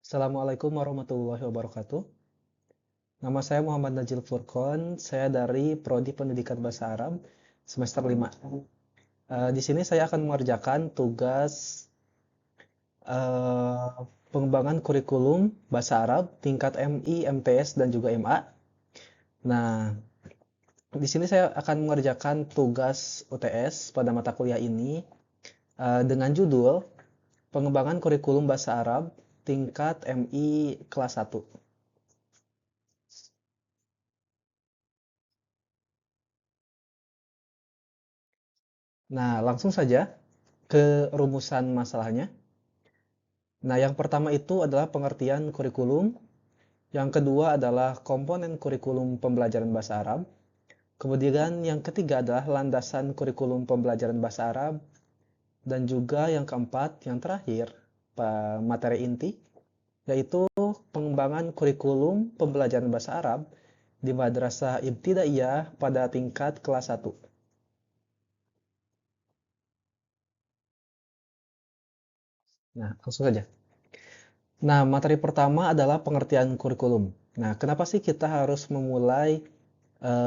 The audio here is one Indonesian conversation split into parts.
Assalamualaikum warahmatullahi wabarakatuh. Nama saya Muhammad Najil Furqon, saya dari Prodi Pendidikan Bahasa Arab semester 5. Di sini saya akan mengerjakan tugas eh, pengembangan kurikulum Bahasa Arab tingkat MI, MTS, dan juga MA. Nah, di sini saya akan mengerjakan tugas UTS pada mata kuliah ini dengan judul Pengembangan Kurikulum Bahasa Arab tingkat MI kelas 1. Nah, langsung saja ke rumusan masalahnya. Nah, yang pertama itu adalah pengertian kurikulum, yang kedua adalah komponen kurikulum pembelajaran bahasa Arab, kemudian yang ketiga adalah landasan kurikulum pembelajaran bahasa Arab, dan juga yang keempat, yang terakhir, materi inti, yaitu pengembangan kurikulum pembelajaran bahasa Arab di Madrasah Ibtidaiyah pada tingkat kelas 1. Nah, langsung saja. Nah, materi pertama adalah pengertian kurikulum. Nah, kenapa sih kita harus memulai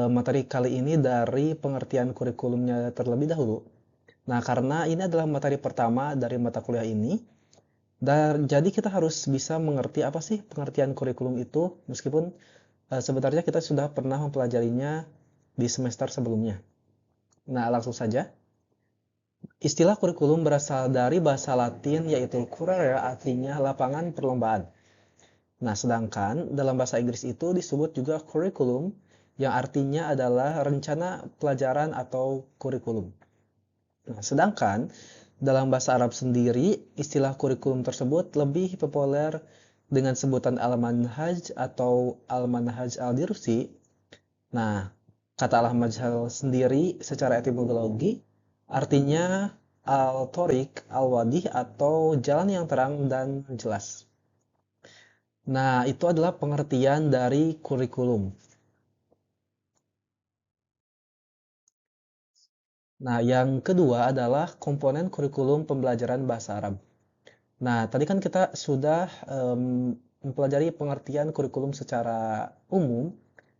materi kali ini dari pengertian kurikulumnya terlebih dahulu? Nah, karena ini adalah materi pertama dari mata kuliah ini, dan jadi kita harus bisa mengerti apa sih pengertian kurikulum itu, meskipun sebenarnya kita sudah pernah mempelajarinya di semester sebelumnya. Nah, langsung saja. Istilah kurikulum berasal dari bahasa Latin yaitu currere, artinya lapangan perlombaan. Nah, sedangkan dalam bahasa Inggris itu disebut juga curriculum, yang artinya adalah rencana pelajaran atau kurikulum. Nah, sedangkan dalam bahasa Arab sendiri, istilah kurikulum tersebut lebih populer dengan sebutan al-manhaj atau al-manhaj al-dirusi. Nah, kata al-manhaj sendiri secara etimologi artinya al-torik, al-wadih atau jalan yang terang dan jelas. Nah, itu adalah pengertian dari kurikulum. Nah, yang kedua adalah komponen kurikulum pembelajaran bahasa Arab. Nah, tadi kan kita sudah mempelajari pengertian kurikulum secara umum.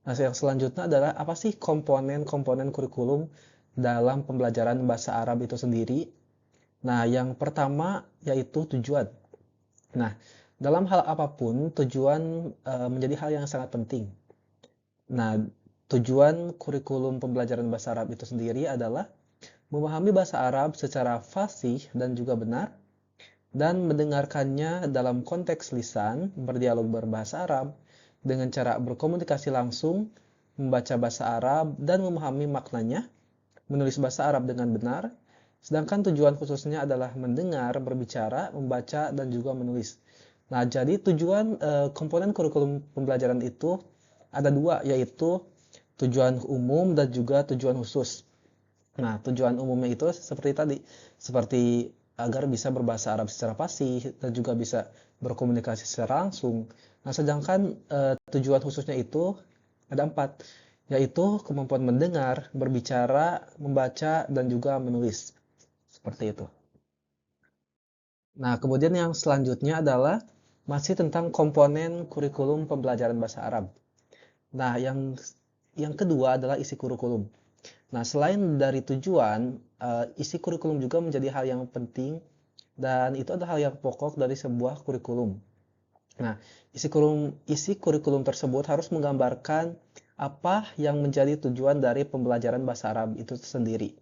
Nah, yang selanjutnya adalah apa sih komponen-komponen kurikulum dalam pembelajaran bahasa Arab itu sendiri? Nah, yang pertama yaitu tujuan. Nah, dalam hal apapun, tujuan menjadi hal yang sangat penting. Nah, tujuan kurikulum pembelajaran bahasa Arab itu sendiri adalah memahami bahasa Arab secara fasih dan juga benar, dan mendengarkannya dalam konteks lisan, berdialog berbahasa Arab, dengan cara berkomunikasi langsung, membaca bahasa Arab, dan memahami maknanya, menulis bahasa Arab dengan benar, sedangkan tujuan khususnya adalah mendengar, berbicara, membaca, dan juga menulis. Nah, jadi tujuan komponen kurikulum pembelajaran itu ada dua, yaitu tujuan umum dan juga tujuan khusus. Nah, tujuan umumnya itu seperti tadi, seperti agar bisa berbahasa Arab secara fasih dan juga bisa berkomunikasi secara langsung. Nah, sedangkan tujuan khususnya itu ada 4, yaitu kemampuan mendengar, berbicara, membaca, dan juga menulis. Seperti itu. Nah, kemudian yang selanjutnya adalah masih tentang komponen kurikulum pembelajaran bahasa Arab. Nah, yang kedua adalah isi kurikulum. Nah, selain dari tujuan, isi kurikulum juga menjadi hal yang penting dan itu adalah hal yang pokok dari sebuah kurikulum. Nah, isi kurikulum tersebut harus menggambarkan apa yang menjadi tujuan dari pembelajaran bahasa Arab itu sendiri.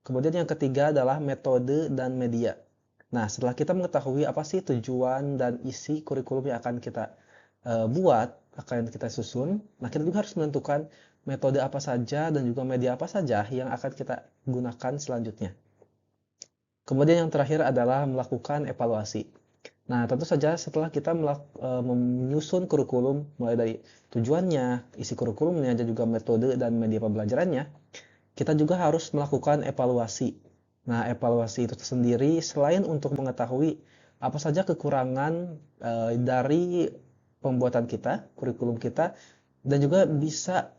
Kemudian yang ketiga adalah metode dan media. Nah, setelah kita mengetahui apa sih tujuan dan isi kurikulum yang akan kita buat, akan kita susun, nah kita juga harus menentukan metode apa saja dan juga media apa saja yang akan kita gunakan selanjutnya. Kemudian yang terakhir adalah melakukan evaluasi. Nah, tentu saja setelah kita menyusun kurikulum, mulai dari tujuannya, isi kurikulumnya, dan juga metode dan media pembelajarannya, kita juga harus melakukan evaluasi. Nah, evaluasi itu sendiri selain untuk mengetahui apa saja kekurangan dari pembuatan kita, kurikulum kita, dan juga bisa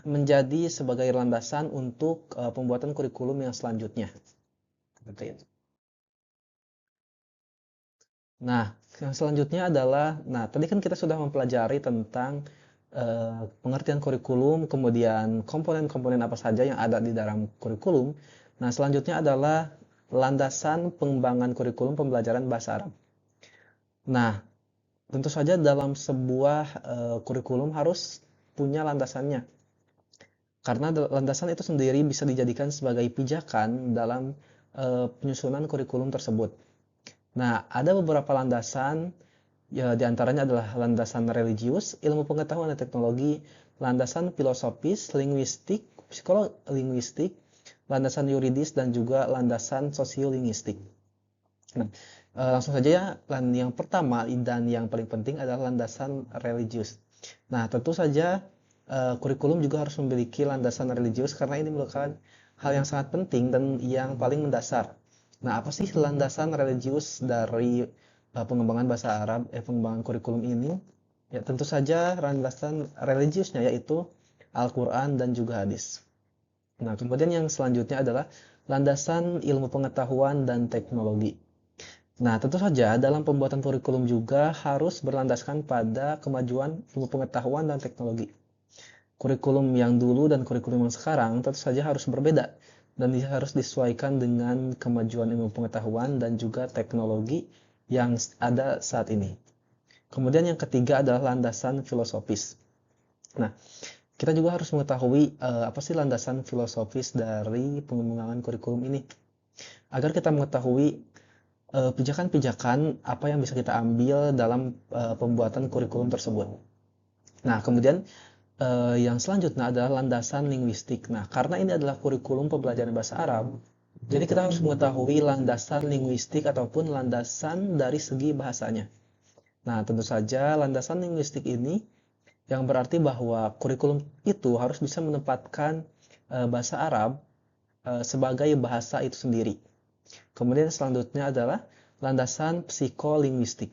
menjadi sebagai landasan untuk pembuatan kurikulum yang selanjutnya. Seperti itu. Nah, yang selanjutnya adalah, nah tadi kan kita sudah mempelajari tentang pengertian kurikulum, kemudian komponen-komponen apa saja yang ada di dalam kurikulum. Nah, selanjutnya adalah landasan pengembangan kurikulum pembelajaran bahasa Arab. Nah, tentu saja dalam sebuah kurikulum harus punya landasannya. Karena landasan itu sendiri bisa dijadikan sebagai pijakan dalam penyusunan kurikulum tersebut. Nah, ada beberapa landasan, ya, di antaranya adalah landasan religius, ilmu pengetahuan dan teknologi, landasan filosofis, linguistik, psikolog linguistik, landasan yuridis, dan juga landasan sosiolinguistik. Nah, langsung saja ya, yang pertama dan yang paling penting adalah landasan religius. Nah, tentu saja kurikulum juga harus memiliki landasan religius karena ini merupakan hal yang sangat penting dan yang paling mendasar. Nah, apa sih landasan religius dari pengembangan bahasa Arab, pengembangan kurikulum ini? Ya, tentu saja landasan religiusnya yaitu Al-Quran dan juga hadis. Nah, kemudian yang selanjutnya adalah landasan ilmu pengetahuan dan teknologi. Nah, tentu saja dalam pembuatan kurikulum juga harus berlandaskan pada kemajuan ilmu pengetahuan dan teknologi. Kurikulum yang dulu dan kurikulum yang sekarang tentu saja harus berbeda dan harus disesuaikan dengan kemajuan ilmu pengetahuan dan juga teknologi yang ada saat ini. Kemudian yang ketiga adalah landasan filosofis. Nah, kita juga harus mengetahui apa sih landasan filosofis dari pengembangan kurikulum ini. Agar kita mengetahui pijakan-pijakan apa yang bisa kita ambil dalam pembuatan kurikulum tersebut. Nah, kemudian yang selanjutnya adalah landasan linguistik. Nah, karena ini adalah kurikulum pembelajaran bahasa Arab, jadi kita harus mengetahui landasan linguistik ataupun landasan dari segi bahasanya. Nah, tentu saja landasan linguistik ini yang berarti bahwa kurikulum itu harus bisa menempatkan bahasa Arab sebagai bahasa itu sendiri. Kemudian selanjutnya adalah landasan psikolinguistik.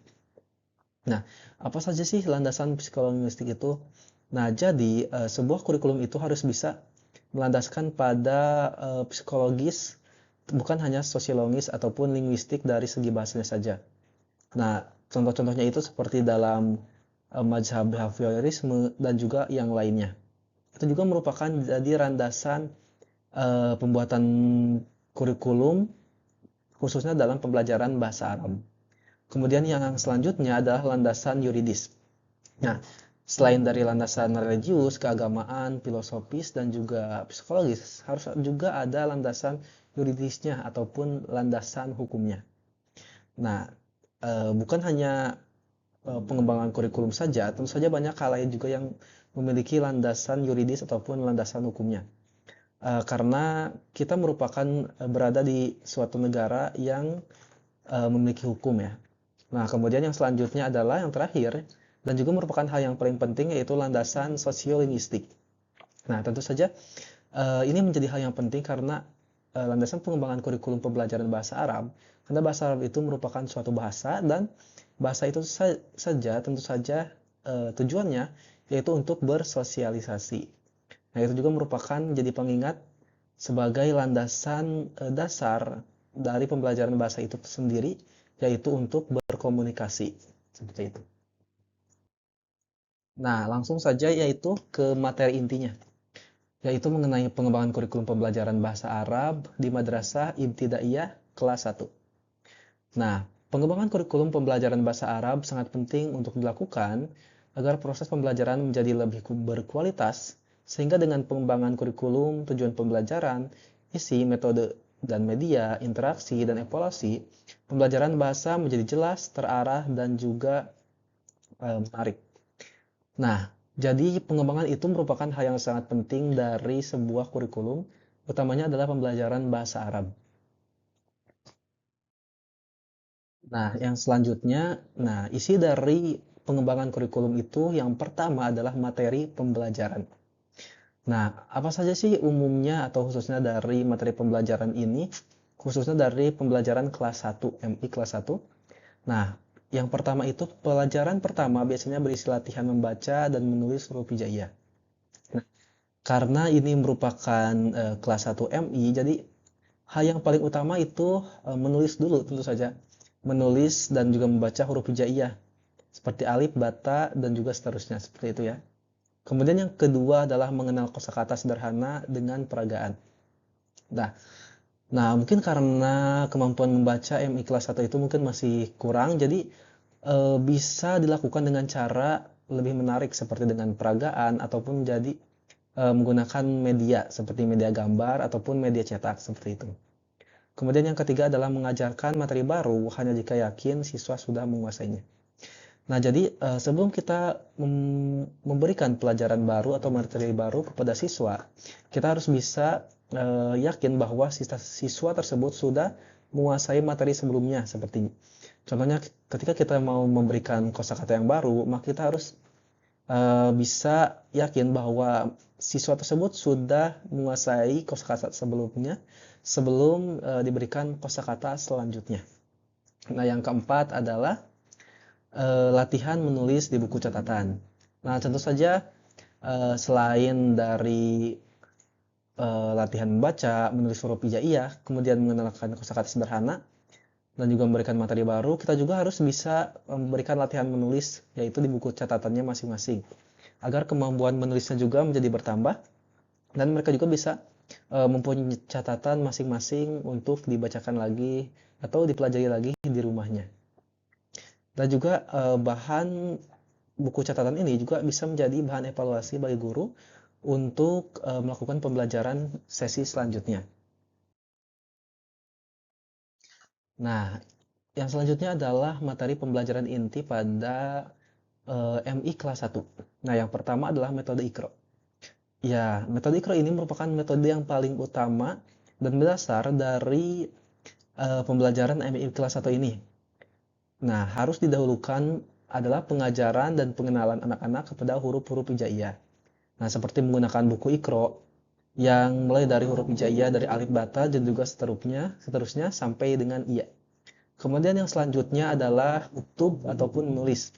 Nah, apa saja sih landasan psikolinguistik itu? Nah, jadi sebuah kurikulum itu harus bisa melandaskan pada psikologis, bukan hanya sosiologis ataupun linguistik dari segi bahasanya saja. Nah, contoh-contohnya itu seperti dalam mazhab behaviorisme dan juga yang lainnya. Itu juga merupakan jadi landasan pembuatan kurikulum khususnya dalam pembelajaran bahasa Arab. Kemudian yang selanjutnya adalah landasan yuridis. Nah, selain dari landasan religius, keagamaan, filosofis, dan juga psikologis, harus juga ada landasan yuridisnya ataupun landasan hukumnya. Nah, bukan hanya pengembangan kurikulum saja, tentu saja banyak hal lain juga yang memiliki landasan yuridis ataupun landasan hukumnya. Karena kita merupakan berada di suatu negara yang memiliki hukum ya. Nah, kemudian yang selanjutnya adalah yang terakhir dan juga merupakan hal yang paling penting yaitu landasan sosiolinguistik. Nah, tentu saja ini menjadi hal yang penting karena landasan pengembangan kurikulum pembelajaran bahasa Arab, karena bahasa Arab itu merupakan suatu bahasa dan bahasa itu saja tentu saja tujuannya yaitu untuk bersosialisasi. Nah, itu juga merupakan jadi pengingat sebagai landasan dasar dari pembelajaran bahasa itu sendiri, yaitu untuk berkomunikasi. Seperti itu. Nah, langsung saja yaitu ke materi intinya, yaitu mengenai pengembangan kurikulum pembelajaran bahasa Arab di Madrasah Ibtidaiyah kelas 1. Nah, pengembangan kurikulum pembelajaran bahasa Arab sangat penting untuk dilakukan agar proses pembelajaran menjadi lebih berkualitas, sehingga dengan pengembangan kurikulum, tujuan pembelajaran, isi, metode, dan media, interaksi, dan evaluasi, pembelajaran bahasa menjadi jelas, terarah, dan juga menarik. Nah, jadi pengembangan itu merupakan hal yang sangat penting dari sebuah kurikulum, utamanya adalah pembelajaran bahasa Arab. Nah, yang selanjutnya, nah isi dari pengembangan kurikulum itu yang pertama adalah materi pembelajaran. Nah, apa saja sih umumnya atau khususnya dari materi pembelajaran ini, khususnya dari pembelajaran kelas 1, MI kelas 1. Nah, yang pertama itu pelajaran pertama biasanya berisi latihan membaca dan menulis huruf hijaiyah. Nah, karena ini merupakan kelas 1 MI, jadi hal yang paling utama itu menulis dulu tentu saja. menulis dan juga membaca huruf hijaiyah seperti alif, bata, dan juga seterusnya, seperti itu ya. Kemudian yang kedua adalah mengenal kosakata sederhana dengan peragaan. Nah, mungkin karena kemampuan membaca MI kelas 1 itu mungkin masih kurang, jadi bisa dilakukan dengan cara lebih menarik seperti dengan peragaan ataupun jadi menggunakan media seperti media gambar ataupun media cetak seperti itu. Kemudian yang ketiga adalah mengajarkan materi baru hanya jika yakin siswa sudah menguasainya. Nah, jadi sebelum kita memberikan pelajaran baru atau materi baru kepada siswa, kita harus bisa yakin bahwa siswa tersebut sudah menguasai materi sebelumnya. Seperti contohnya, ketika kita mau memberikan kosakata yang baru, maka kita harus bisa yakin bahwa siswa tersebut sudah menguasai kosakata sebelumnya sebelum diberikan kosakata selanjutnya. Nah, yang keempat adalah latihan menulis di buku catatan. Nah, tentu saja selain dari latihan membaca, menulis huruf hijaiyah, kemudian mengenalkan kosakata sederhana, dan juga memberikan materi baru, kita juga harus bisa memberikan latihan menulis, yaitu di buku catatannya masing-masing, agar kemampuan menulisnya juga menjadi bertambah, dan mereka juga bisa mempunyai catatan masing-masing untuk dibacakan lagi atau dipelajari lagi di rumahnya. Dan juga bahan buku catatan ini juga bisa menjadi bahan evaluasi bagi guru untuk melakukan pembelajaran sesi selanjutnya. Nah, yang selanjutnya adalah materi pembelajaran inti pada MI kelas 1. Nah, yang pertama adalah metode IKRO. Ya, metode IKRO ini merupakan metode yang paling utama dan berdasar dari pembelajaran MI kelas 1 ini. Nah, harus didahulukan adalah pengajaran dan pengenalan anak-anak kepada huruf-huruf hijaiyah. Nah, seperti menggunakan buku IKRO yang mulai dari huruf hijaiyah dari alif bata dan juga seterusnya sampai dengan iya. Kemudian yang selanjutnya adalah uktub ataupun menulis.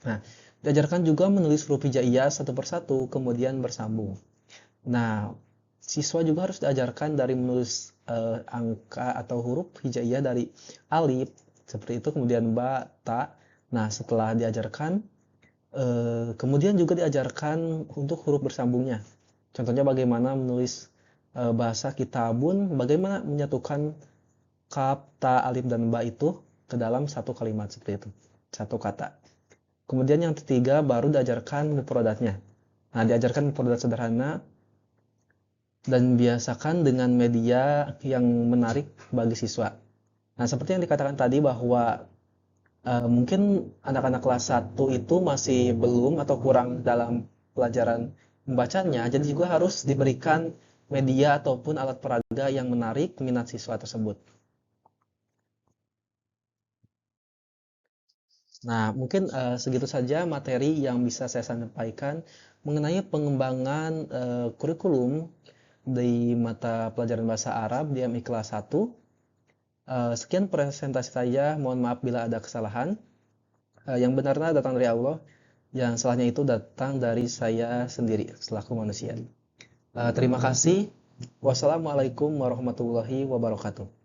Nah, diajarkan juga menulis huruf hijaiyah satu persatu kemudian bersambung. Nah, siswa juga harus diajarkan dari menulis angka atau huruf hijaiyah dari alif seperti itu, kemudian ba, ta. Nah, setelah diajarkan, kemudian juga diajarkan untuk huruf bersambungnya. Contohnya bagaimana menulis bahasa kitabun, bagaimana menyatukan kaf, ta, alif, dan ba itu ke dalam satu kalimat seperti itu, satu kata. Kemudian yang ketiga baru diajarkan mufradatnya. Nah, diajarkan mufradat sederhana dan biasakan dengan media yang menarik bagi siswa. Nah, seperti yang dikatakan tadi bahwa mungkin anak-anak kelas 1 itu masih belum atau kurang dalam pelajaran membacanya, jadi juga harus diberikan media ataupun alat peraga yang menarik minat siswa tersebut. Nah, mungkin segitu saja materi yang bisa saya sampaikan mengenai pengembangan kurikulum di mata pelajaran bahasa Arab di MI kelas 1. Sekian presentasi saya, mohon maaf bila ada kesalahan. Yang benarnya datang dari Allah, yang salahnya itu datang dari saya sendiri selaku manusia. Terima kasih. Wassalamualaikum warahmatullahi wabarakatuh.